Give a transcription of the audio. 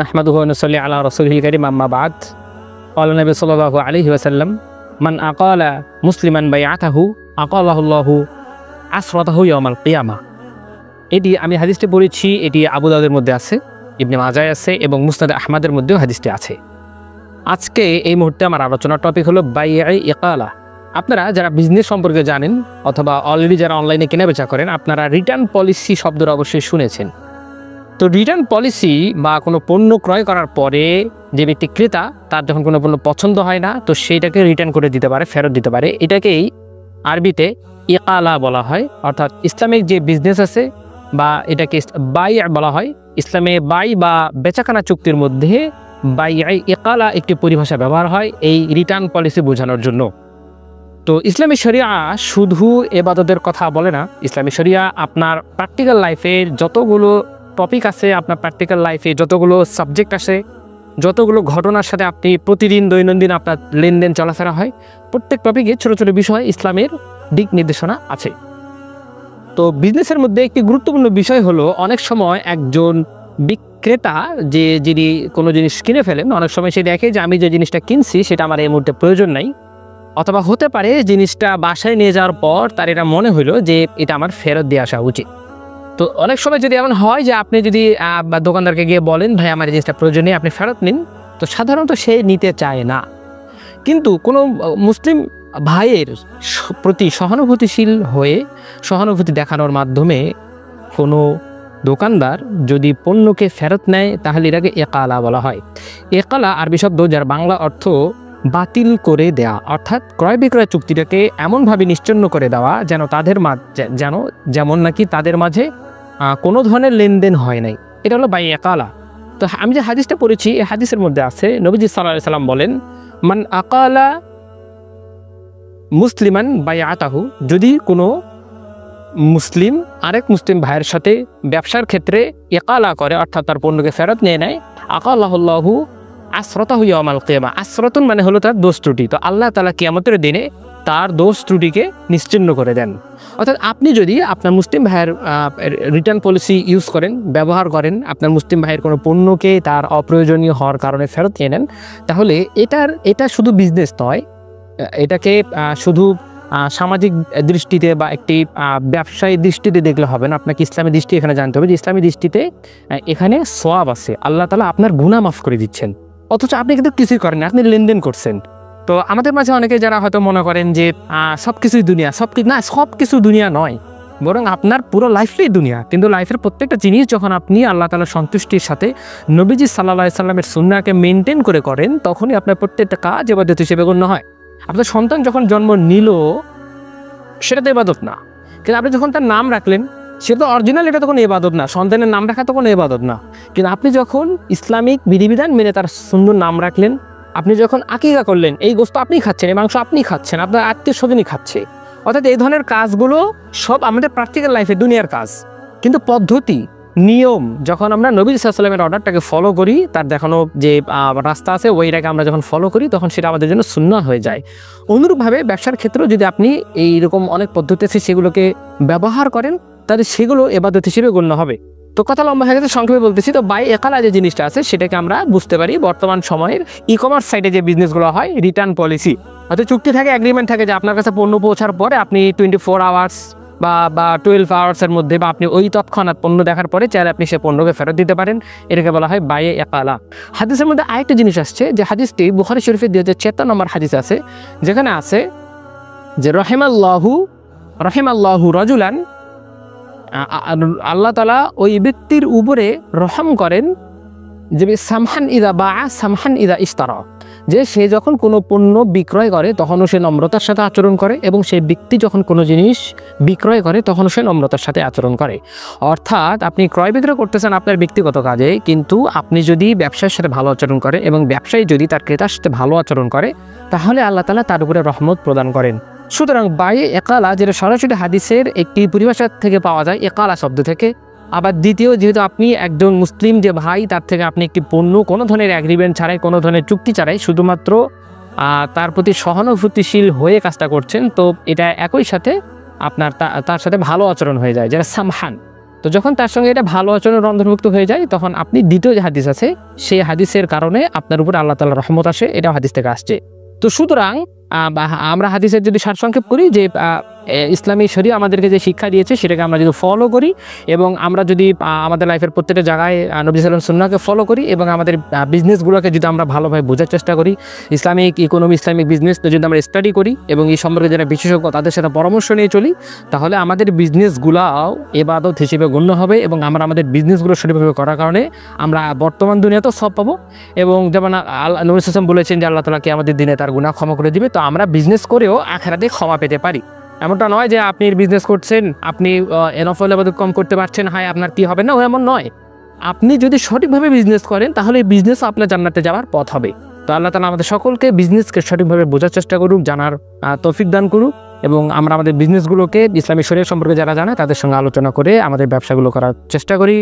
নাহমাদুহু ওয়া নুসাল্লি আলা রাসূলিল কারীম আম্মা বা'দ। ক্বালা নবী সাল্লাল্লাহু আলাইহি ওয়াসাল্লাম মান আকালা মুসলিমান বাইআতাহু আকালাহুল্লাহু আসরাতাহু ইয়াউমাল কিয়ামাহ। এটি আমি হাদিসটি পড়েছি, এটি আবু দাউদের মধ্যে আছে, ইবনে মাজায় আছে এবং মুসনাদ আহমদের মধ্যেও হাদিসটি আছে। আজকে এই মুহূর্তে আমার আলোচনার টপিক হলো বাইআই ইকালা। আপনারা যারা বিজনেস সম্পর্কে জানেন অথবা অলরেডি যারা অনলাইনে কেনাবেচা করেন, আপনারা রিটার্ন পলিসি শব্দটা অবশ্যই শুনেছেন। তো রিটার্ন পলিসি বা কোনো পণ্য ক্রয় করার পরে যে ব্যক্তি ক্রেতা, তার যখন কোনো পণ্য পছন্দ হয় না, তো সেইটাকে রিটার্ন করে দিতে পারে, ফেরত দিতে পারে। এটাকেই আরবিতে ইকালা বলা হয়। অর্থাৎ ইসলামিক যে বিজনেস আছে বা এটাকে বাই বলা হয়। ইসলামে বাই বা বেচাকেনা চুক্তির মধ্যে বাইআই ইকালা একটি পরিভাষা ব্যবহার হয় এই রিটার্ন পলিসি বোঝানোর জন্য। তো ইসলামী শরিয়া শুধু এবাদতের কথা বলে না। ইসলামী শরিয়া আপনার প্র্যাকটিক্যাল লাইফের যতগুলো টপিক আছে, আপনার প্র্যাকটিক্যাল লাইফে যতগুলো সাবজেক্ট আসে, যতগুলো ঘটনার সাথে আপনি প্রতিদিন দৈনন্দিন আপনার লেনদেন চলাফেরা হয়, প্রত্যেক টপিকে ছোটো ছোটো বিষয় ইসলামের দিক নির্দেশনা আছে। তো বিজনেসের মধ্যে একটি গুরুত্বপূর্ণ বিষয় হলো, অনেক সময় একজন বিক্রেতা যিনি কোনো জিনিস কিনে ফেলেন, অনেক সময় সে দেখে যে আমি যে জিনিসটা কিনছি সেটা আমার এই মুহূর্তে প্রয়োজন নাই, অথবা হতে পারে জিনিসটা বাসায় নিয়ে যাওয়ার পর তার এটা মনে হলো যে এটা আমার ফেরত দিয়ে আসা উচিত। তো অনেক সময় যদি এমন হয় যে আপনি যদি দোকানদারকে গিয়ে বলেন ভাই আমার এই জিনিসটা প্রয়োজন নেই, আপনি ফেরত নিন, তো সাধারণত সে নিতে চায় না। কিন্তু কোনো মুসলিম ভাইয়ের প্রতি সহানুভূতিশীল হয়ে সহানুভূতি দেখানোর মাধ্যমে কোনো দোকানদার যদি পণ্যকে ফেরত নেয়, তাহলে এটাকে ইকালা বলা হয়। ইকালা আরবি শব্দ, যার বাংলা অর্থ বাতিল করে দেয়া, অর্থাৎ ক্রয় বিক্রয় চুক্তিটাকে এমনভাবে নিশ্চিহ্ন করে দেওয়া যেমন নাকি তাদের মাঝে কোনো ধরনের লেনদেন হয় নাই। এটা হলো বাই ইকালা। তো আমি যে হাদিসটা পড়েছি, এই হাদিসের মধ্যে আছে নবীজি সাল্লাল্লাহু আলাইহি সাল্লাম বলেন, মান আকালা মুসলিমান বাইআতাহু, যদি কোনো মুসলিম আরেক মুসলিম ভাইয়ের সাথে ব্যবসার ক্ষেত্রে ইকালা করে, অর্থাৎ তার পণ্যকে ফেরত নিয়ে নেয়, আকালাহুল্লাহু আসরাতাহু ইয়াউমাল কিয়ামা। আসরাতুন মানে হলো তার দোষ ত্রুটি। তো আল্লাহ তাআলা কিয়ামতের দিনে তার দোষ ত্রুটিকে নিশ্চিহ্ন করে দেন। অর্থাৎ আপনি যদি আপনার মুসলিম ভাইয়ের রিটার্ন পলিসি ইউজ করেন, ব্যবহার করেন, আপনার মুসলিম ভাইয়ের কোনো পণ্যকে তার অপ্রয়োজনীয় হওয়ার কারণে ফেরত নিয়ে নেন, তাহলে এটা শুধু বিজনেস নয়, এটাকে শুধু সামাজিক দৃষ্টিতে বা একটি ব্যবসায়ী দৃষ্টিতে দেখলে হবে না। আপনাকে ইসলামী দৃষ্টি এখানে জানতে হবে যে ইসলামী দৃষ্টিতে এখানে সওয়াব আছে, আল্লাহ তাআলা আপনার গুনাহ মাফ করে দিচ্ছেন, অথচ আপনি কিন্তু কিছুই করেন না, আপনি লেনদেন করছেন। তো আমাদের মাঝে অনেকে যারা হয়তো মনে করেন যে সব কিছুই দুনিয়া, সব কিছু দুনিয়া নয়, বরং আপনার পুরো লাইফটাই দুনিয়া। কিন্তু লাইফের প্রত্যেকটা জিনিস যখন আপনি আল্লাহ তাআলার সন্তুষ্টির সাথে নবীজি সাল্লাল্লাহু আলাইহি সাল্লামের সুন্নাহকে মেনটেন করে করেন, তখনই আপনার প্রত্যেকটা কাজ ইবাদত হিসেবে গণ্য হয়। আপনার সন্তান যখন জন্ম নিল, সেটা তো ইবাদত না, কিন্তু আপনি যখন তার নাম রাখলেন, সেটা তো অরিজিনাল, এটা তো কোনো ইবাদত না। সন্তানের নাম রাখা তো কোনো ইবাদত না, কিন্তু আপনি যখন ইসলামিক বিধিবিধান মেনে তার সুন্দর নাম রাখলেন, আপনি যখন আকিকা করলেন, এই গোশত আপনি খাচ্ছেন, এই মাংস আপনি খাচ্ছেন, আপনার আত্মীয় স্বজনই খাচ্ছে। অর্থাৎ এই ধরনের কাজগুলো সব আমাদের প্র্যাকটিক্যাল লাইফে দুনিয়ার কাজ, কিন্তু পদ্ধতি নিয়ম যখন আমরা নবী সাল্লাল্লাহু আলাইহি ওয়াসাল্লামের অর্ডারটাকে ফলো করি, তার দেখানো যে রাস্তা আছে ওইটাকে আমরা যখন ফলো করি, তখন সেটা আমাদের জন্য সুন্নাহ হয়ে যায়। অনুরূপভাবে ব্যবসার ক্ষেত্রেও যদি আপনি এইরকম অনেক পদ্ধতি আছে সেগুলোকে ব্যবহার করেন, তাহলে সেগুলো ইবাদত হিসেবে গণ্য হবে। তো কথা লম্বা হয়ে গেছে, সংক্ষেপে বলতেছি। তো বাই ইকালা যে জিনিসটা আছে সেটাকে আমরা বুঝতে পারি বর্তমান সময়ের ই কমার্স সাইটে যে বিজনেসগুলো হয়, রিটার্ন পলিসি, হয়তো চুক্তি থাকে, এগ্রিমেন্ট থাকে যে আপনার কাছে পণ্য পৌঁছার পরে আপনি 24 আওয়ার্স বা 12 আওয়ার্সের মধ্যে, বা আপনি ওই তৎক্ষণাৎ পণ্য দেখার পরে চাইলে আপনি সে পণ্যকে ফেরত দিতে পারেন। এটাকে বলা হয় বাই ইকালা। হাদিসের মধ্যে আরেকটা জিনিস আসছে, যে হাদিসটি বুখারী শরীফের 2076 নম্বর হাদিস আছে, যেখানে আছে যে রহিমাল্লাহু রাজুলান, আল্লাহ তাআলা ওই ব্যক্তির উপরে রহম করেন যে সামহান ইদা বা সামহান ইদা ইশতারা, যে সে যখন কোনো পণ্য বিক্রয় করে তখনও সে নম্রতার সাথে আচরণ করে, এবং সেই ব্যক্তি যখন কোনো জিনিস বিক্রয় করে তখনও সে নম্রতার সাথে আচরণ করে। অর্থাৎ আপনি ক্রয় বিক্রয় করতেছেন আপনার ব্যক্তিগত কাজে, কিন্তু আপনি যদি ব্যবসার সাথে ভালো আচরণ করে এবং ব্যবসায়ী যদি তার ক্রেতার সাথে ভালো আচরণ করে, তাহলে আল্লাহ তাআলা তার উপরে রহমত প্রদান করেন। সুতরাং বাই ইকালা, যেটা সরাসরি হাদিসের একটি পরিভাষা থেকে পাওয়া যায়, ইকালা শব্দ থেকে। আবার দ্বিতীয়, যেহেতু আপনি একজন মুসলিম যে ভাই, তার থেকে আপনি একটি পণ্য কোনো ধরনের এগ্রিমেন্ট ছাড়াই, কোনো ধরনের চুক্তি ছাড়াই, শুধুমাত্র তার প্রতি সহানুভূতিশীল হয়ে কাজটা করছেন, তো এটা একই সাথে আপনার তার সাথে ভালো আচরণ হয়ে যায়, যেটা সামহান। তো যখন তার সঙ্গে এটা ভালো আচরণের অন্তর্ভুক্ত হয়ে যায়, তখন আপনি দ্বিতীয় যে হাদিস আছে সেই হাদিসের কারণে আপনার উপর আল্লাহ তাআলার রহমত আসে, এটা হাদিস থেকে আসছে। তো সুতরাং আমরা হাদিসের যদি সারসংক্ষেপ করি যে ইসলামী শরীয়ত আমাদেরকে যে শিক্ষা দিয়েছে সেটাকে আমরা যদি ফলো করি এবং আমরা যদি আমাদের লাইফের প্রত্যেকটা জায়গায় নবী সাল্লাল্লাহু আলাইহি সুন্নাহকে ফলো করি এবং আমাদের বিজনেসগুলোকে যদি আমরা ভালোভাবে বোঝার চেষ্টা করি, ইসলামিক ইকোনমি, ইসলামিক বিজনেস যদি আমরা স্টাডি করি এবং এই সম্পর্কে যারা বিশেষজ্ঞ তাদের সাথে পরামর্শ নিয়ে চলি, তাহলে আমাদের বিজনেসগুলাও ইবাদত হিসেবে গণ্য হবে এবং আমরা আমাদের বিজনেসগুলো সঠিকভাবে করার কারণে আমরা বর্তমান দুনিয়াতেও সব পাবো। এবং যেমন নবী সাল্লাল্লাহু আলাইহি ওয়াসাল্লাম বলেছেন যে আল্লাহ তাআলা কিয়ামতের দিনে তার গুনাহ ক্ষমা করে দিবে। তো আমরা বিজনেস করেও আখিরাতে ক্ষমা পেতে পারি। এমনটা নয় যে আপনি বিজনেস করছেন, আপনি নফল ইবাদত কম করতে পারছেন, হায় আপনার কি হবে না, এমন নয়। আপনি যদি সঠিকভাবে বিজনেস করেন তাহলে এই বিজনেসও আপনার জান্নাতে যাওয়ার পথ হবে। তো আল্লাহ তাআলা আমাদের সকলকে বিজনেসকে সঠিকভাবে বোঝার চেষ্টা করুক, জানার তৌফিক দান করুক এবং আমরা আমাদের বিজনেসগুলোকে ইসলামী শরীয়ত সম্পর্কে যারা জানে তাদের সঙ্গে আলোচনা করে আমাদের ব্যবসাগুলো করার চেষ্টা করি।